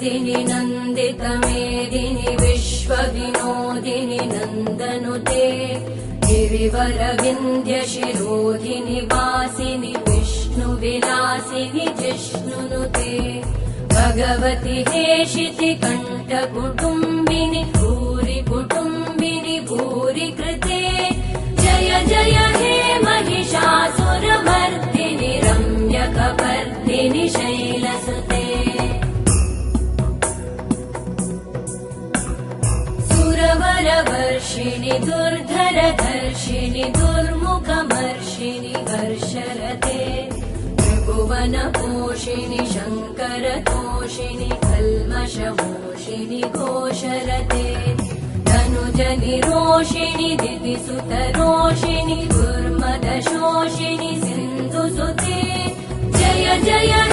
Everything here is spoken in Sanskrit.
मेदिनि नन्दितमेदिनि विश्वविनोदिनि नन्दनुते गिरिवरविन्द्यशिरोधिनि वासिनि विष्णुविलासिनि जिष्णुनुते भगवति हेशिति कण्ठकुटुम्बिनि भूरि कुटुम्बिनि भूरि कृते जय जय हे महिषासुरमर्दिनि रम्यकपर्दिनि शैलसुते सुरवरवर्षिणि दुर्धरधर्षिणि दुर्मुखमर्षिणि हर्षरते त्रिभुवनपोषिणि शङ्करतोषिणि कल्मषमोषिणि घोषरते धनुजनिरोषिणि दितिसुतरोषिणि दुर्मदशोषिणि सिन्धुसुते जय जय हे